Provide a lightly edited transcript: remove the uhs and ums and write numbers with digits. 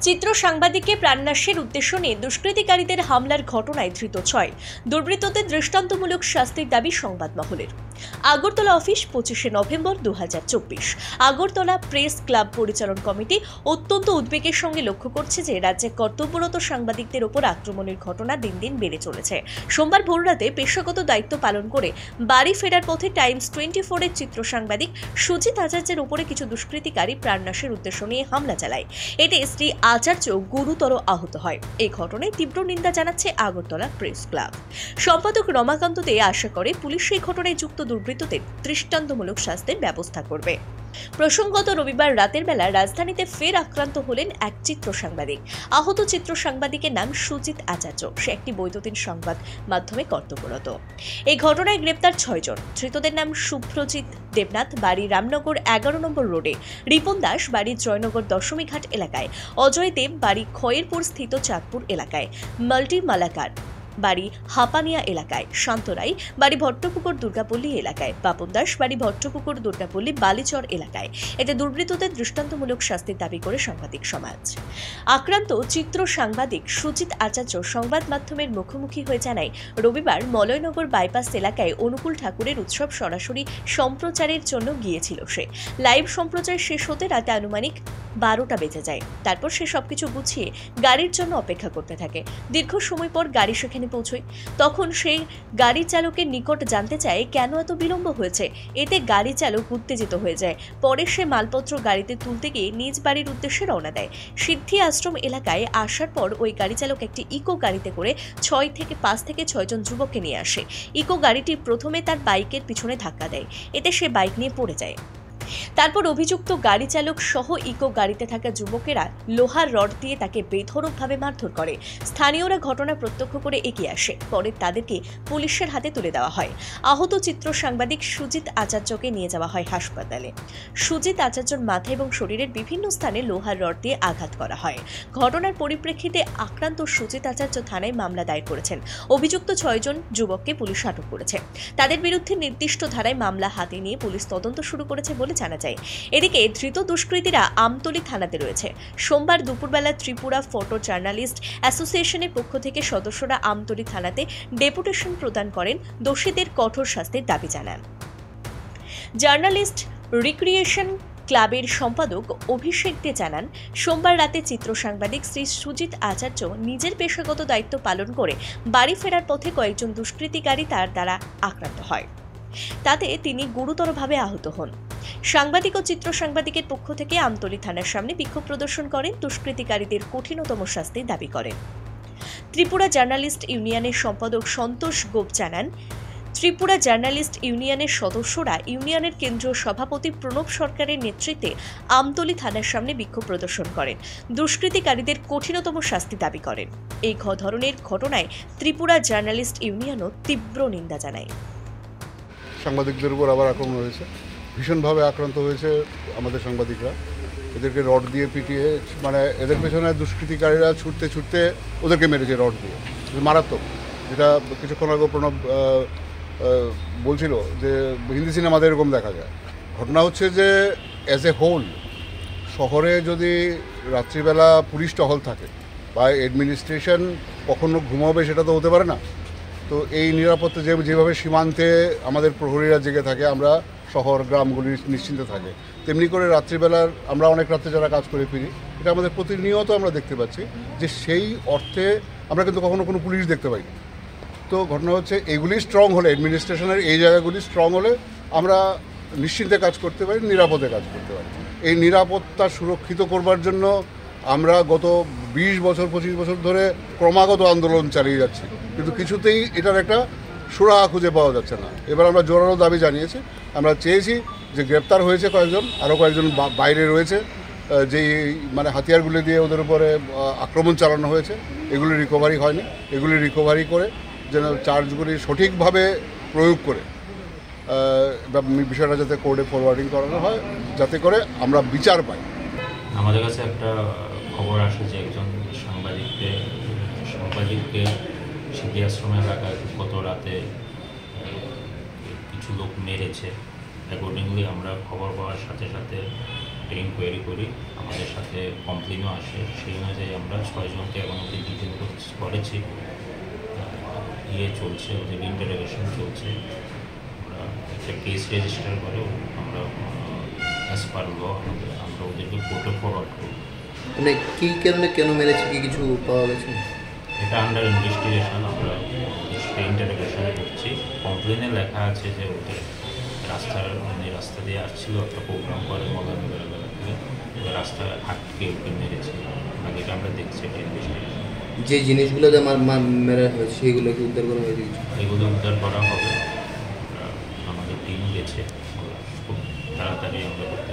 চিত্র সাংবাদিককে প্রাণনাশের উদ্দেশ্য নিয়ে দুষ্কৃতিকারীদের হামলার ঘটনায় ধৃত 6 দুর্বৃত্তদের দৃষ্টান্তমূলক শাস্তির দাবি সংবাদ মহলের। আগরতলা অফিস 25শে নভেম্বর 2024। আগরতলা প্রেস ক্লাব পরিচালন কমিটি অত্যন্ত উদ্বেগের সঙ্গে লক্ষ্য করছে যে রাজ্যে কর্তব্যরত সাংবাদিকদের ওপর আক্রমণের ঘটনা দিন দিন বেড়ে চলেছে। সোমবার ভোররাতে পেশাগত দায়িত্ব পালন করে বাড়ি ফেরার পথে টাইমস 24-এর চিত্র সাংবাদিক সুজিত আচার্যের উপরে কিছু দুষ্কৃতিকারী প্রাণনাশের উদ্দেশ্য নিয়ে হামলা চালায়। এতে শ্রী আচার্য গুরুতর আহত হয়। এই ঘটনায় তীব্র নিন্দা জানাচ্ছে আগরতলা প্রেস ক্লাব। সম্পাদক রমাকান্ত দে আশা করে পুলিশ এই ঘটনায় যুক্ত দুর্বৃত্তদের দৃষ্টান্তমূলক শাস্তির ব্যবস্থা করবে। প্রসঙ্গত রবিবার রাতের বেলা রাজধানীতে ফের আক্রান্ত হলেন এক চিত্র সাংবাদিক। আহত চিত্র সাংবাদিকের নাম সুজিত আচার্য। সে একটি বৈদ্যুতিন সংবাদ মাধ্যমে কর্তব্যরত। এই ঘটনায় গ্রেপ্তার 6 জন। ধৃতদের নাম শুভ্রজিৎ দেবনাথ, বাড়ি রামনগর 11 নম্বর রোডে; রিপন দাস, বাড়ি জয়নগর দশমীঘাট এলাকায়; অজয় দেব, বাড়ি খয়েরপুর স্থিত চাঁদপুর এলাকায়; মাল্টি মালাকার, বাড়ি হাপানিয়া এলাকায়; শান্ত রায়, বাড়ি ভট্টপুকুর দুর্গাপল্লী এলাকায়; বাপন দাস, বাড়ি ভট্টপুকুর দুর্গাপল্লী বালিচর এলাকায়। এতে দুর্বৃত্তদের দৃষ্টান্তমূলক শাস্তির দাবি করে সাংবাদিক সমাজ। আক্রান্ত চিত্র সাংবাদিক সুজিত আচার্য সংবাদ মাধ্যমের মুখোমুখি হয়ে জানায়, রবিবার মলয়নগর বাইপাস এলাকায় অনুকূল ঠাকুরের উৎসব সরাসরি সম্প্রচারের জন্য গিয়েছিল সে। লাইভ সম্প্রচার শেষ হতে রাতে আনুমানিক 12টা বেজে যায়। তারপর সে সবকিছু গুছিয়ে গাড়ির জন্য অপেক্ষা করতে থাকে। দীর্ঘ সময় পর গাড়ি সেখানে পৌঁছয়। তখন সে গাড়ি চালকের নিকট জানতে চায় কেন এত বিলম্ব হয়েছে। এতে গাড়ি চালক উত্তেজিত হয়ে যায়। পরে সে মালপত্র গাড়িতে তুলতে গিয়ে নিজ বাড়ির উদ্দেশ্যে রওনা দেয়। সিদ্ধি আশ্রম এলাকায় আসার পর ওই গাড়ি চালক একটি ইকো গাড়িতে করে 5 থেকে 6 জন যুবককে নিয়ে আসে। ইকো গাড়িটি প্রথমে তার বাইকের পিছনে ধাক্কা দেয়। এতে সে বাইক নিয়ে পড়ে যায়। তারপর অভিযুক্ত গাড়ি চালক সহ ইকো গাড়িতে থাকা যুবকেরা লোহার রড দিয়ে তাকে বেধড়কভাবে মারধর করে। স্থানীয়রা ঘটনা প্রত্যক্ষ করে এগিয়ে আসে। পরে তাদেরকে পুলিশের হাতে তুলে দেওয়া হয়। আহত চিত্র সাংবাদিক সুজিত আচার্যকে নিয়ে যাওয়া হয় হাসপাতালে। সুজিত আচার্যর মাথা এবং শরীরের বিভিন্ন স্থানে লোহার রড দিয়ে আঘাত করা হয়। ঘটনার পরিপ্রেক্ষিতে আক্রান্ত সুজিত আচার্য থানায় মামলা দায়ের করেছেন। অভিযুক্ত 6 জন যুবককে পুলিশ আটক করেছে। তাদের বিরুদ্ধে নির্দিষ্ট ধারায় মামলা হাতে নিয়ে পুলিশ তদন্ত শুরু করেছে বলে জানা যায়। এদিকে ধৃত দুষ্কৃতীরা আমতলী থানাতে রয়েছে। সোমবার দুপুরবেলা ত্রিপুরা ফটো জার্নালিস্ট অ্যাসোসিয়েশনের পক্ষ থেকে সদস্যরা আমতলী থানাতে ডেপুটেশন প্রদান করেন, দোষীদের কঠোর শাস্তির দাবি জানান। জার্নালিস্ট রিক্রিয়েশন ক্লাবের সম্পাদক অভিষেক দে জানান, সোমবার রাতে চিত্র সাংবাদিক শ্রী সুজিত আচার্য নিজের পেশাগত দায়িত্ব পালন করে বাড়ি ফেরার পথে কয়েকজন দুষ্কৃতিকারী তার দ্বারা আক্রান্ত হয়। তাতে তিনি গুরুতরভাবে আহত হন। সাংবাদিক ও চিত্র সাংবাদিকের পক্ষ থেকে আমতলী থানার সামনে বিক্ষোভ প্রদর্শন করেন, দুষ্কৃতিকারীদের কঠিনতম শাস্তির দাবি করেন। ত্রিপুরা জার্নালিস্ট ইউনিয়নের সম্পাদক সন্তোষ গোপ জানান, ত্রিপুরা জার্নালিস্ট ইউনিয়নের সদস্যরা ইউনিয়নের কেন্দ্রীয় সভাপতি প্রণব সরকারের নেতৃত্বে আমতলী থানার সামনে বিক্ষোভ প্রদর্শন করেন। দুষ্কৃতিকারীদের কঠিনতম শাস্তি দাবি করেন। এই ধরনের ঘটনায় ত্রিপুরা জার্নালিস্ট ইউনিয়নও তীব্র নিন্দা জানায়। সাংবাদিকদের উপর আবার আক্রমণ হয়েছে, ভীষণভাবে আক্রান্ত হয়েছে আমাদের সাংবাদিকরা। এদেরকে রড দিয়ে পিটিয়ে, মানে এদের পেছনে দুষ্কৃতিকারীরা ছুটতে ছুটতে ওদেরকে মেরেছে রড দিয়ে, মারাত্মক। যেটা কিছুক্ষণ আগে প্রণব বলছিল যে হিন্দি সিনেমাতে এরকম দেখা যায়। ঘটনা হচ্ছে যে অ্যাজ এ হোল শহরে যদি রাত্রিবেলা পুলিশ টহল থাকে বা অ্যাডমিনিস্ট্রেশন কখনো ঘুমাবে সেটা তো হতে পারে না। তো এই নিরাপত্তা যেভাবে সীমান্তে আমাদের প্রহরীরা জেগে থাকে, আমরা শহর গ্রামগুলি নিশ্চিন্তে থাকে, তেমনি করে রাত্রিবেলার আমরা অনেক রাত্রে যারা কাজ করে ফিরি, এটা আমাদের প্রতিনিয়ত আমরা দেখতে পাচ্ছি যে সেই অর্থে আমরা কিন্তু কখনো কোনো পুলিশ দেখতে পাই না। তো ঘটনা হচ্ছে এগুলি স্ট্রং হলে, অ্যাডমিনিস্ট্রেশনের এই জায়গাগুলি স্ট্রং হলে আমরা নিশ্চিন্তে কাজ করতে পারি, নিরাপদে কাজ করতে পারি। এই নিরাপত্তা সুরক্ষিত করবার জন্য আমরা গত 20 বছর 25 বছর ধরে ক্রমাগত আন্দোলন চালিয়ে যাচ্ছি, কিন্তু কিছুতেই এটার একটা সুরাহা খুঁজে পাওয়া যাচ্ছে না। এবার আমরা জোরালো দাবি জানিয়েছি, আমরা চেয়েছি যে গ্রেপ্তার হয়েছে কয়েকজন, আরও কয়েকজন বাইরে রয়েছে, যেই মানে হাতিয়ারগুলি দিয়ে ওদের উপরে আক্রমণ চালানো হয়েছে, এগুলি রিকভারি হয়নি। এগুলি রিকভারি করে যেন চার্জগুলি সঠিকভাবে প্রয়োগ করে বিষয়টা যাতে কোর্টে ফরওয়ার্ডিং করানো হয়, যাতে করে আমরা বিচার পাই। আমাদের কাছে একটা খবর আসে যে একজন সাংবাদিককে সিদ্ধি আশ্রম এলাকায় গত রাতে কিছু লোক মেরেছে। অ্যাকর্ডিংলি আমরা খবর পাওয়ার সাথে সাথে একটা ইনকোয়ারি করি, আমাদের সাথে কমপ্লেনও আসে, সেই অনুযায়ী আমরা 6 জনকে এখন অব্দি ডিটেন করেছি। চলছে, ওদের ইন্টারোগেশন চলছে। আমরা একটা কেস রেজিস্টার করে আমরা অ্যাজ পার ল আমরা ওদেরকে কোর্টে ফরওয়ার্ড করি। মানে কী কারণে কেন মেরেছে কি কিছু পাওয়া গেছে? এটা আন্ডার ইনভেস্টিগেশন, আমরা সেটা ইন্টারোগেশনে করছি। কমপ্লেনে লেখা আছে যে ওদের রাস্তা দিয়ে আসছিল, একটা প্রোগ্রাম করে মগানগর এলাকা থেকে, ওদের রাস্তায় আটকে ওকে মেরেছে। বাকিটা আমরা দেখছি এটা ইনভেস্টিগেশন। যে জিনিসগুলোতে মেরা হয়েছে সেগুলোকে উদ্ধার করা হয়েছে কিছু? এগুলো উদ্ধার করা হবে, আমাদের টিম গেছে, খুব তাড়াতাড়ি আমরা করতে